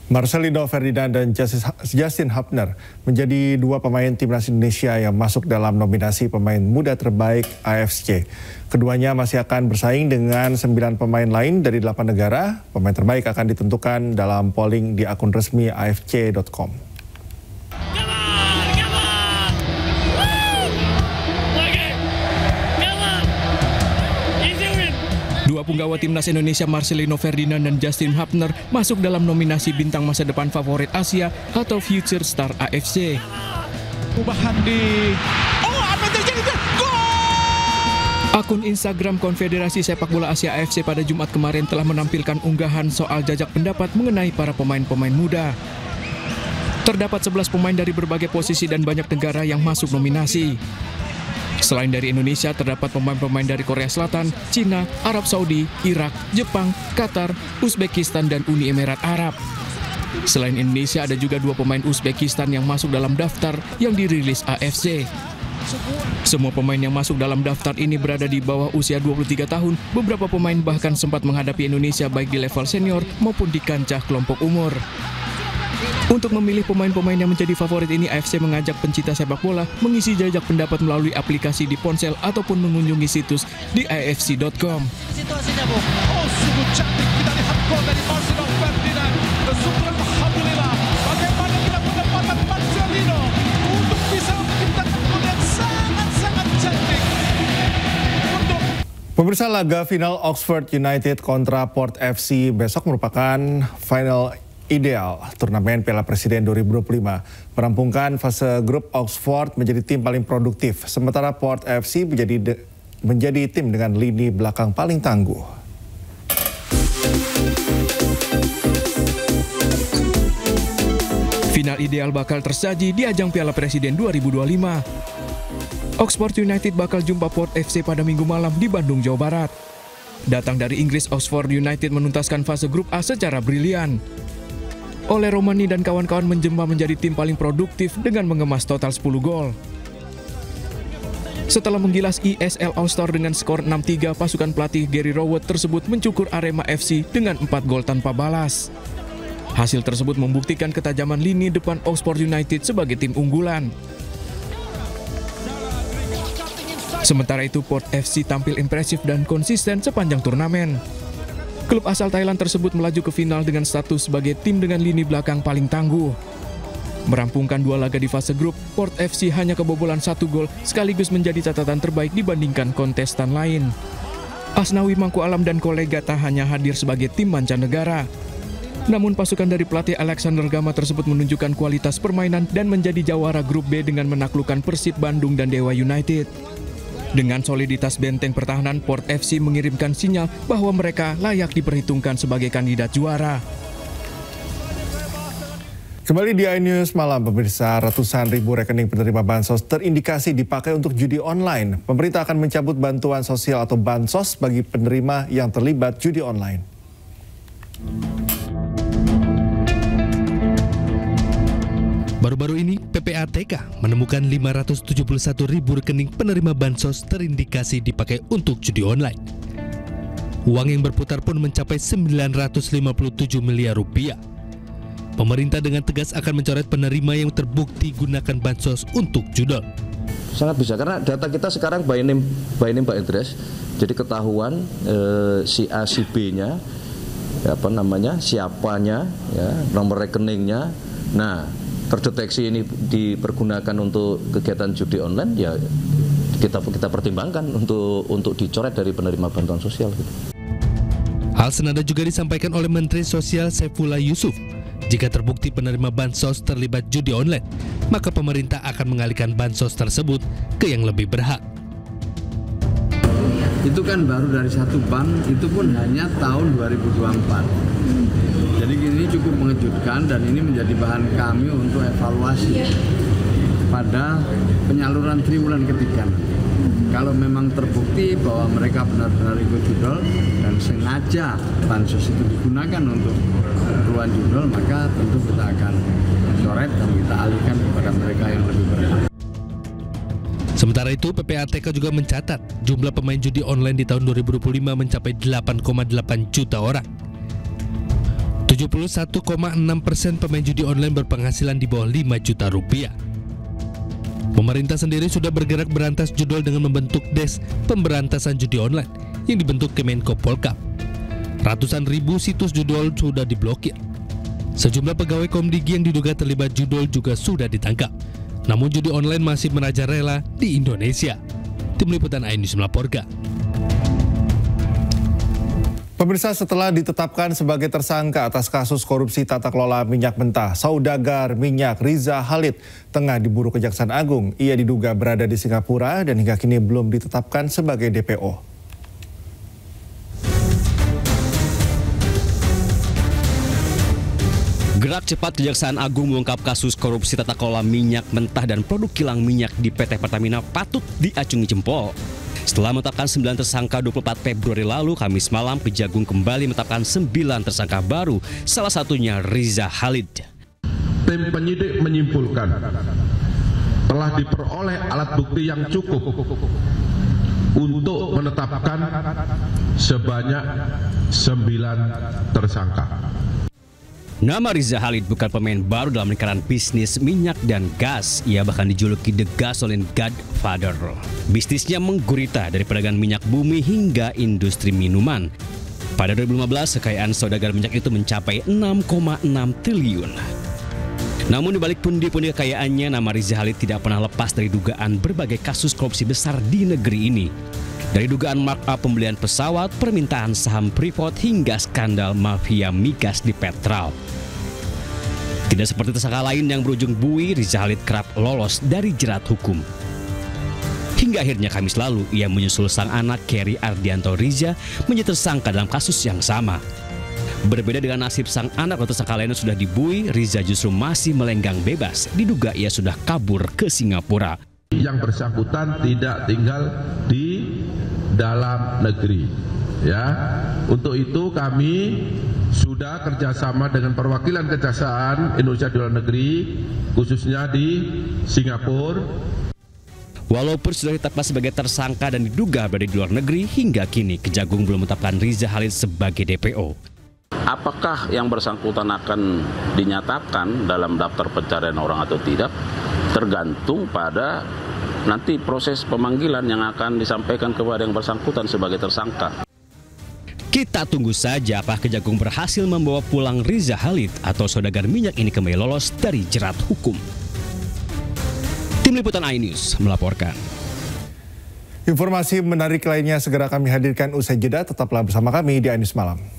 Marcelino Ferdinand dan Justin Hubner menjadi dua pemain timnas Indonesia yang masuk dalam nominasi pemain muda terbaik AFC. Keduanya masih akan bersaing dengan 9 pemain lain dari 8 negara. Pemain terbaik akan ditentukan dalam polling di akun resmi afc.com. Dua punggawa timnas Indonesia Marcelino Ferdinand dan Justin Hubner masuk dalam nominasi bintang masa depan favorit Asia atau Future Star AFC. Perubahan di... apa yang terjadi? Gol! Akun Instagram Konfederasi Sepak Bola Asia AFC pada Jumat kemarin telah menampilkan unggahan soal jajak pendapat mengenai para pemain-pemain muda. Terdapat 11 pemain dari berbagai posisi dan banyak negara yang masuk nominasi. Selain dari Indonesia, terdapat pemain-pemain dari Korea Selatan, Cina, Arab Saudi, Irak, Jepang, Qatar, Uzbekistan, dan Uni Emirat Arab. Selain Indonesia, ada juga 2 pemain Uzbekistan yang masuk dalam daftar yang dirilis AFC. Semua pemain yang masuk dalam daftar ini berada di bawah usia 23 tahun. Beberapa pemain bahkan sempat menghadapi Indonesia baik di level senior maupun di kancah kelompok umur. Untuk memilih pemain-pemain yang menjadi favorit ini, AFC mengajak pencinta sepak bola mengisi jajak pendapat melalui aplikasi di ponsel ataupun mengunjungi situs di afc.com. Situasinya, Bu. Sungguh cantik kita lihat gol dari Marcelino Ferdinand. Alhamdulillah. Bagaimana kita pendapatan Marcelino untuk bisa menciptakan gol yang sangat-sangat cantik. Pemirsa, laga final Oxford United kontra Port FC besok merupakan final ideal turnamen Piala Presiden 2025. Merampungkan fase grup, Oxford menjadi tim paling produktif, sementara Port FC menjadi tim dengan lini belakang paling tangguh. Final ideal bakal tersaji di ajang Piala Presiden 2025. Oxford United bakal jumpa Port FC pada Minggu malam di Bandung, Jawa Barat. Datang dari Inggris, Oxford United menuntaskan fase grup A secara brilian. Ole Romani dan kawan-kawan menjelma menjadi tim paling produktif dengan mengemas total 10 gol. Setelah menggilas ESL All-Star dengan skor 6-3, pasukan pelatih Gary Rowett tersebut mencukur Arema FC dengan 4 gol tanpa balas. Hasil tersebut membuktikan ketajaman lini depan Oxford United sebagai tim unggulan. Sementara itu, Port FC tampil impresif dan konsisten sepanjang turnamen. Klub asal Thailand tersebut melaju ke final dengan status sebagai tim dengan lini belakang paling tangguh. Merampungkan 2 laga di fase grup, Port FC hanya kebobolan 1 gol sekaligus menjadi catatan terbaik dibandingkan kontestan lain. Asnawi Mangku Alam dan kolega tak hanya hadir sebagai tim mancanegara. Namun pasukan dari pelatih Alexander Gama tersebut menunjukkan kualitas permainan dan menjadi jawara grup B dengan menaklukkan Persib Bandung dan Dewa United. Dengan soliditas benteng pertahanan, Port FC mengirimkan sinyal bahwa mereka layak diperhitungkan sebagai kandidat juara. Kembali di iNews Malam, pemirsa, ratusan ribu rekening penerima bansos terindikasi dipakai untuk judi online. Pemerintah akan mencabut bantuan sosial atau bansos bagi penerima yang terlibat judi online. Baru-baru ini, PPATK menemukan 571 ribu rekening penerima bansos terindikasi dipakai untuk judi online. Uang yang berputar pun mencapai 957 miliar rupiah. Pemerintah dengan tegas akan mencoret penerima yang terbukti gunakan bansos untuk judol. Sangat bisa, karena data kita sekarang by name by address, jadi ketahuan si A si B-nya, siapanya, ya, nomor rekeningnya. Nah, terdeteksi ini dipergunakan untuk kegiatan judi online, ya kita pertimbangkan untuk dicoret dari penerima bantuan sosial. Hal senada juga disampaikan oleh Menteri Sosial Saifullah Yusuf. Jika terbukti penerima bansos terlibat judi online, maka pemerintah akan mengalihkan bansos tersebut ke yang lebih berhak. Itu kan baru dari satu bank, itu pun hanya tahun 2024. Jadi ini cukup mengejutkan dan ini menjadi bahan kami untuk evaluasi pada penyaluran triwulan ketiga. Kalau memang terbukti bahwa mereka benar-benar ikut judol dan sengaja bansos itu digunakan untuk keperluan judol, maka tentu kita akan coret dan kita alihkan kepada mereka yang lebih berhak. Sementara itu, PPATK juga mencatat jumlah pemain judi online di tahun 2025 mencapai 8,8 juta orang. 71,6% pemain judi online berpenghasilan di bawah 5 juta rupiah. Pemerintah sendiri sudah bergerak berantas judol dengan membentuk Des Pemberantasan Judi Online yang dibentuk Kemenko Polkam. Ratusan ribu situs judol sudah diblokir. Sejumlah pegawai Komdigi yang diduga terlibat judol juga sudah ditangkap. Namun judi online masih merajalela di Indonesia. Tim Liputan iNews melaporkan. Pemirsa, setelah ditetapkan sebagai tersangka atas kasus korupsi tata kelola minyak mentah, saudagar minyak Riza Khalid tengah diburu Kejaksaan Agung. Ia diduga berada di Singapura dan hingga kini belum ditetapkan sebagai DPO. Gerak cepat Kejaksaan Agung mengungkap kasus korupsi tata kelola minyak mentah dan produk kilang minyak di PT Pertamina patut diacungi jempol. Setelah menetapkan 9 tersangka 24 Februari lalu, Kamis malam Kejagung kembali menetapkan 9 tersangka baru, salah satunya Riza Khalid. Tim penyidik menyimpulkan telah diperoleh alat bukti yang cukup untuk menetapkan sebanyak 9 tersangka. Nama Riza Khalid bukan pemain baru dalam lingkaran bisnis minyak dan gas. Ia bahkan dijuluki The Gasoline Godfather. Bisnisnya menggurita dari perdagangan minyak bumi hingga industri minuman. Pada 2015, kekayaan saudagar minyak itu mencapai 6,6 triliun. Namun di balik pundi-pundi kekayaannya, nama Riza Khalid tidak pernah lepas dari dugaan berbagai kasus korupsi besar di negeri ini. Dari dugaan markup pembelian pesawat, permintaan saham Freeport hingga skandal mafia migas di Petral. Tidak seperti tersangka lain yang berujung bui, Riza Khalid kerap lolos dari jerat hukum. Hingga akhirnya Kamis lalu, ia menyusul sang anak Kerry Ardianto Riza menjadi tersangka dalam kasus yang sama. Berbeda dengan nasib sang anak atau tersangka lainnya sudah dibui, Riza justru masih melenggang bebas. Diduga ia sudah kabur ke Singapura. Yang bersangkutan tidak tinggal di dalam negeri. Ya, untuk itu kami sudah kerjasama dengan perwakilan Kejaksaan Indonesia di luar negeri, khususnya di Singapura. Walaupun sudah ditetapkan sebagai tersangka dan diduga berada di luar negeri, hingga kini Kejagung belum menetapkan Riza Khalid sebagai DPO. Apakah yang bersangkutan akan dinyatakan dalam daftar pencarian orang atau tidak, tergantung pada nanti proses pemanggilan yang akan disampaikan kepada yang bersangkutan sebagai tersangka. Kita tunggu saja apakah Kejagung berhasil membawa pulang Riza Khalid atau saudagar minyak ini kembali lolos dari jerat hukum. Tim Liputan iNews melaporkan. Informasi menarik lainnya segera kami hadirkan usai jeda. Tetaplah bersama kami di iNews Malam.